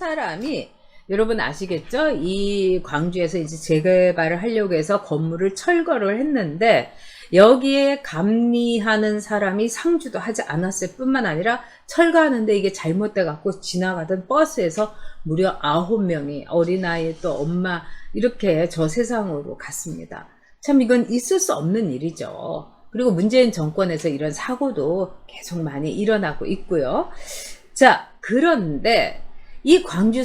사람이 여러분 아시겠죠? 이 광주에서 이제 재개발을 하려고 해서 건물을 철거를 했는데 여기에 감리하는 사람이 상주도 하지 않았을 뿐만 아니라 철거하는데 이게 잘못돼 갖고 지나가던 버스에서 무려 9명이 어린아이 또 엄마 이렇게 저 세상으로 갔습니다. 참 이건 있을 수 없는 일이죠. 그리고 문재인 정권에서 이런 사고도 계속 많이 일어나고 있고요. 자, 그런데 이 광주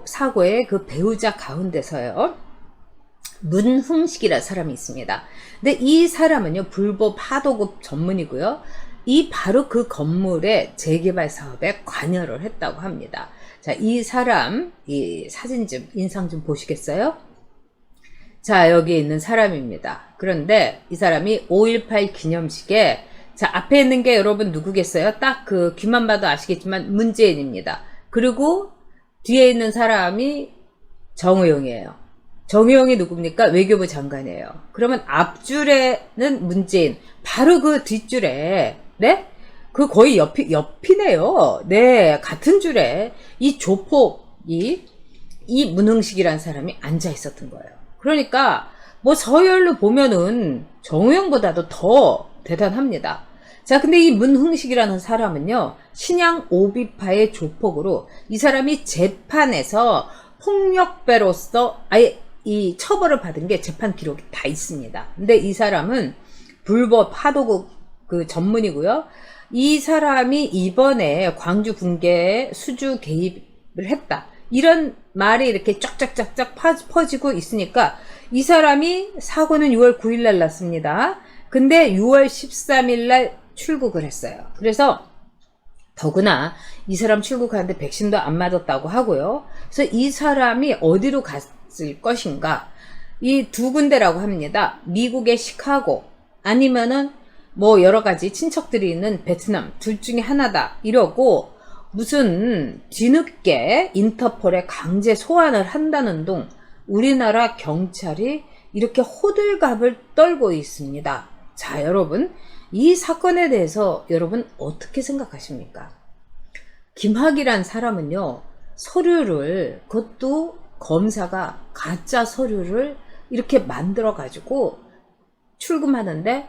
사고의 그 배우자 가운데서요, 문흥식이라는 사람이 있습니다. 근데 이 사람은요, 불법 하도급 전문이고요. 이 바로 그 건물의 재개발 사업에 관여를 했다고 합니다. 자, 이 사람, 이 사진 좀, 인상 좀 보시겠어요? 자, 여기 있는 사람입니다. 그런데 이 사람이 5.18 기념식에, 자, 앞에 있는 게 여러분 누구겠어요? 딱 그 귀만 봐도 아시겠지만 문재인입니다. 그리고 뒤에 있는 사람이 정의용이에요. 정의용이 누굽니까? 외교부 장관이에요. 그러면 앞줄에는 문재인, 바로 그 뒷줄에, 네? 그 거의 옆이네요. 네, 같은 줄에 이 조폭이, 이 문흥식이라는 사람이 앉아 있었던 거예요. 그러니까 뭐 서열로 보면은 정의용보다도 더 대단합니다. 자, 근데 이 문흥식이라는 사람은요, 신양 오비파의 조폭으로 이 사람이 재판에서 폭력배로서 아예 이 처벌을 받은 게 재판 기록이 다 있습니다. 근데 이 사람은 불법 하도급 그 전문이고요. 이 사람이 이번에 광주 붕괴에 수주 개입을 했다, 이런 말이 이렇게 쫙쫙쫙쫙 퍼지고 있으니까 이 사람이 사고는 6월 9일 날 났습니다. 근데 6월 13일 날 출국을 했어요. 그래서 더구나 이 사람 출국하는데 백신도 안 맞았다고 하고요. 그래서 이 사람이 어디로 갔을 것인가, 이 두 군데라고 합니다. 미국의 시카고 아니면은 뭐 여러 가지 친척들이 있는 베트남, 둘 중에 하나다 이러고, 무슨 뒤늦게 인터폴에 강제 소환을 한다는 둥 우리나라 경찰이 이렇게 호들갑을 떨고 있습니다. 자, 여러분, 이 사건에 대해서 여러분 어떻게 생각하십니까? 김학이란 사람은요, 서류를, 그것도 검사가 가짜 서류를 이렇게 만들어 가지고 출금하는데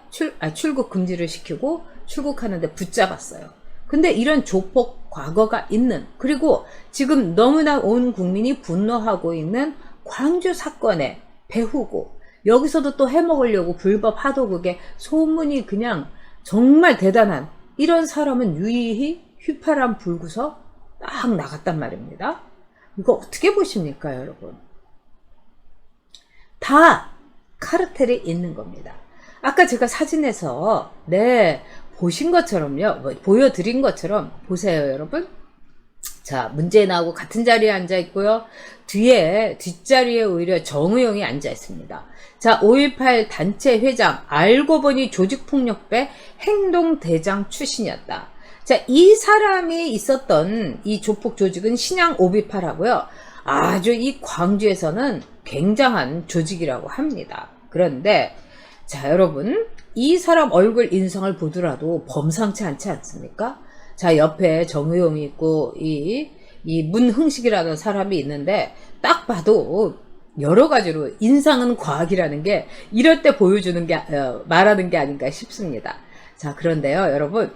출국 금지를 시키고 출국하는데 붙잡았어요. 근데 이런 조폭 과거가 있는, 그리고 지금 너무나 온 국민이 분노하고 있는 광주 사건의 배후고, 여기서도 또 해먹으려고 불법 하도급에 소문이 그냥 정말 대단한 이런 사람은 유의히 휘파람 불고서 딱 나갔단 말입니다. 이거 어떻게 보십니까, 여러분? 다 카르텔이 있는 겁니다. 아까 제가 사진에서 보신 것처럼요, 보여드린 것처럼 보세요, 여러분. 자, 문재인하고 같은 자리에 앉아 있고요. 뒷자리에 오히려 정의용이 앉아 있습니다. 자, 5.18 단체 회장, 알고 보니 조직폭력배 행동대장 출신이었다. 자, 이 사람이 있었던 이 조폭 조직은 신양 오비파라고요. 아주 이 광주에서는 굉장한 조직이라고 합니다. 그런데 자, 여러분, 이 사람 얼굴 인상을 보더라도 범상치 않지 않습니까? 자, 옆에 정의용이 있고 이 문흥식이라는 사람이 있는데 딱 봐도 여러 가지로 인상은 과학이라는 게 이럴 때 보여주는 게 말하는 게 아닌가 싶습니다. 자, 그런데요, 여러분,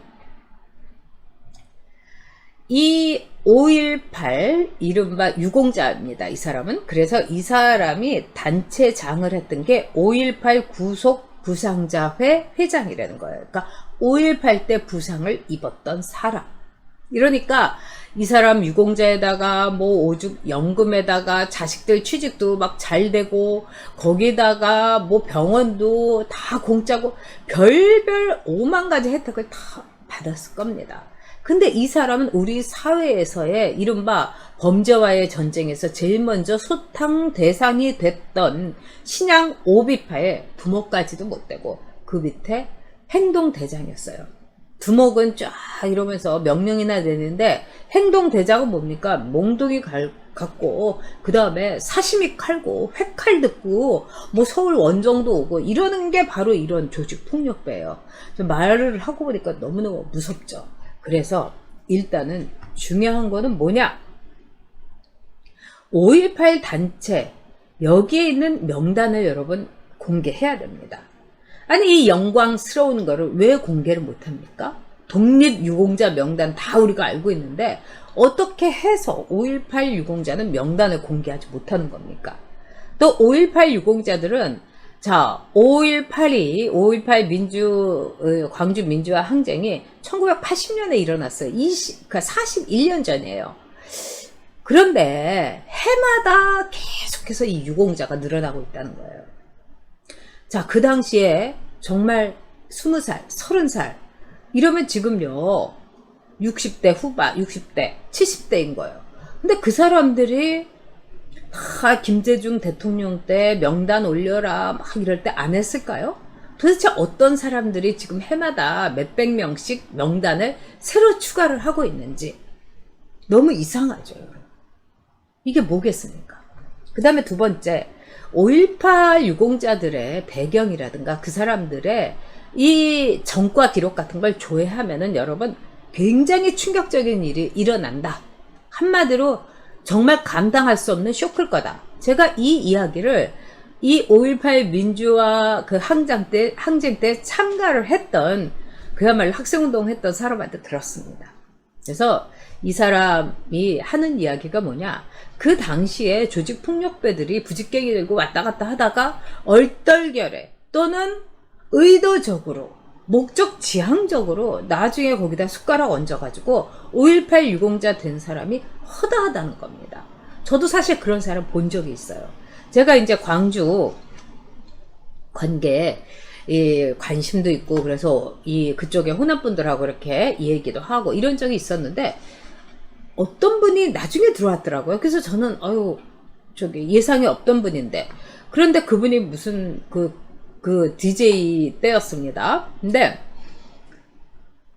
이 5.18 이른바 유공자입니다, 이 사람은. 그래서 이 사람이 단체장을 했던 게 5.18 구속 부상자회 회장이라는 거예요. 그러니까 5.18 때 부상을 입었던 사람. 이러니까 이 사람 유공자에다가 뭐 오죽 연금에다가 자식들 취직도 막 잘 되고, 거기다가 뭐 병원도 다 공짜고 별별 5만 가지 혜택을 다 받았을 겁니다. 근데 이 사람은 우리 사회에서의 이른바 범죄와의 전쟁에서 제일 먼저 소탕 대상이 됐던 신양 오비파의 두목까지도 못 되고 그 밑에 행동대장이었어요. 두목은 쫙 이러면서 명령이나 내는데, 행동대장은 뭡니까? 몽둥이 갖고 그 다음에 사시미 칼고 회칼 듣고 뭐 서울 원정도 오고 이러는 게 바로 이런 조직폭력배예요. 말을 하고 보니까 너무너무 무섭죠. 그래서 일단은 중요한 거는 뭐냐? 5.18 단체 여기에 있는 명단을 여러분 공개해야 됩니다. 아니 이 영광스러운 거를 왜 공개를 못합니까? 독립유공자 명단 다 우리가 알고 있는데 어떻게 해서 5.18 유공자는 명단을 공개하지 못하는 겁니까? 또 5.18 유공자들은 자 5.18 광주 민주화 항쟁이 1980년에 일어났어요. 그러니까 41년 전이에요. 그런데 해마다 계속해서 이 유공자가 늘어나고 있다는 거예요. 자, 그 당시에 정말 20살, 30살 이러면 지금요 60대 후반, 60대, 70대인 거예요. 근데 그 사람들이 다 김대중 대통령 때 명단 올려라 막 이럴 때 안 했을까요? 도대체 어떤 사람들이 지금 해마다 몇백 명씩 명단을 새로 추가를 하고 있는지 너무 이상하죠, 여러분. 이게 뭐겠습니까? 그 다음에 두 번째, 5.18 유공자들의 배경이라든가 그 사람들의 이 전과 기록 같은 걸 조회하면은 여러분 굉장히 충격적인 일이 일어난다. 한마디로 정말 감당할 수 없는 쇼크일 거다. 제가 이 이야기를 이 5.18 민주화 그 항쟁 때 참가를 했던 그야말로 학생운동 했던 사람한테 들었습니다. 그래서 이 사람이 하는 이야기가 뭐냐, 그 당시에 조직폭력배들이 부직갱이 들고 왔다 갔다 하다가 얼떨결에 또는 의도적으로 목적 지향적으로 나중에 거기다 숟가락 얹어가지고 5.18 유공자 된 사람이 허다하다는 겁니다. 저도 사실 그런 사람 본 적이 있어요. 제가 이제 광주 관계에 관심도 있고 그래서 그쪽에 호남분들하고 이렇게 얘기도 하고 이런 적이 있었는데 어떤 분이 나중에 들어왔더라고요. 그래서 저는 예상이 없던 분인데, 그런데 그분이 무슨 그 DJ 때였습니다. 근데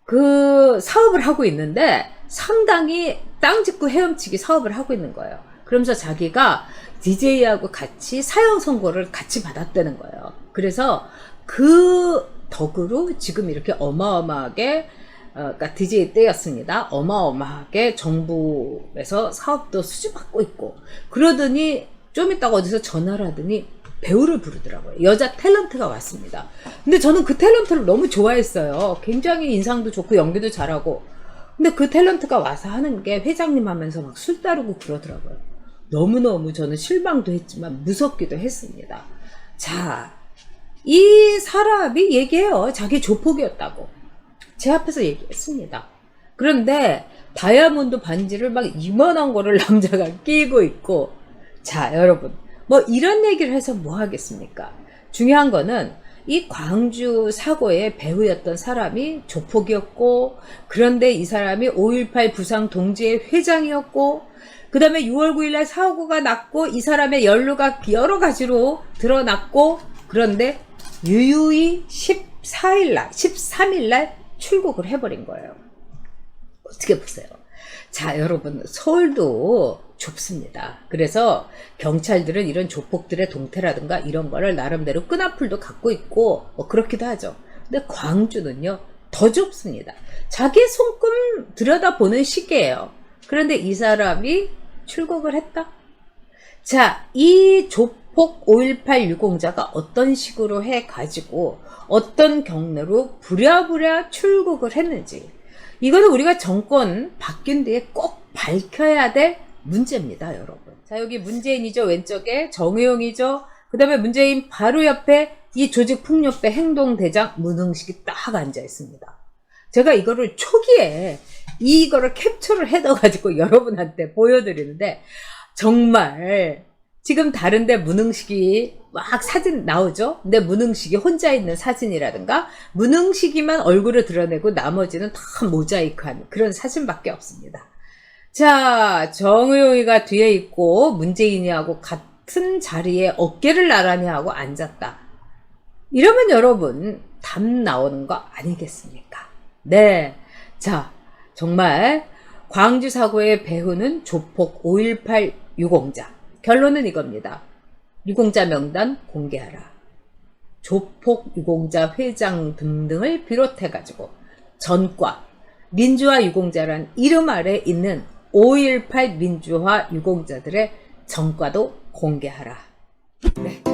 그 사업을 하고 있는데 상당히 땅 짓고 헤엄치기 사업을 하고 있는 거예요. 그러면서 자기가 DJ하고 같이 사형 선고를 같이 받았다는 거예요. 그래서 그 덕으로 지금 이렇게 어마어마하게 그러니까 DJ 때였습니다. 어마어마하게 정부에서 사업도 수주받고 있고, 그러더니 좀 이따가 어디서 전화를 하더니 배우를 부르더라고요. 여자 탤런트가 왔습니다. 근데 저는 그 탤런트를 너무 좋아했어요. 굉장히 인상도 좋고 연기도 잘하고. 근데 그 탤런트가 와서 하는 게 회장님 하면서 막 술 따르고 그러더라고요. 너무너무 저는 실망도 했지만 무섭기도 했습니다. 자, 이 사람이 얘기해요. 자기 조폭이었다고. 제 앞에서 얘기했습니다. 그런데 다이아몬드 반지를 막 이만한 거를 남자가 끼고 있고, 자 여러분 뭐 이런 얘기를 해서 뭐 하겠습니까? 중요한 거는 이 광주 사고의 배후였던 사람이 조폭이었고, 그런데 이 사람이 5.18 부상 동지회 회장이었고, 그 다음에 6월 9일날 사고가 났고 이 사람의 연루가 여러 가지로 드러났고, 그런데 유유히 13일날 출국을 해버린 거예요. 어떻게 보세요? 자 여러분, 서울도 좁습니다. 그래서 경찰들은 이런 조폭들의 동태라든가 이런 거를 나름대로 끈앞풀도 갖고 있고 그렇기도 하죠. 근데 광주는요 더 좁습니다. 자기 손금 들여다보는 시기예요. 그런데 이 사람이 출국을 했다? 자, 이 조폭 5.18 유공자가 어떤 식으로 해가지고 어떤 경로로 부랴부랴 출국을 했는지, 이거는 우리가 정권 바뀐 뒤에 꼭 밝혀야 될 문제입니다, 여러분. 자, 여기 문재인이죠. 왼쪽에 정의용이죠. 그 다음에 문재인 바로 옆에 이 조직폭력배 행동대장 문흥식이 딱 앉아 있습니다. 제가 이거를 초기에 이거를 캡처를 해둬가지고 여러분한테 보여드리는데, 정말 지금 다른데 문흥식이 막 사진 나오죠. 근데 문흥식이 혼자 있는 사진이라든가 문흥식이만 얼굴을 드러내고 나머지는 다 모자이크한 그런 사진밖에 없습니다. 자, 정의용이가 뒤에 있고 문재인이하고 같은 자리에 어깨를 나란히 하고 앉았다. 이러면 여러분 답 나오는 거 아니겠습니까? 네. 자, 정말 광주 사고의 배후는 조폭 5.18 유공자. 결론은 이겁니다. 유공자 명단 공개하라. 조폭 유공자 회장 등등을 비롯해가지고 전과 민주화 유공자란 이름 아래 있는 5.18 민주화 유공자들의 정가도 공개하라. 네.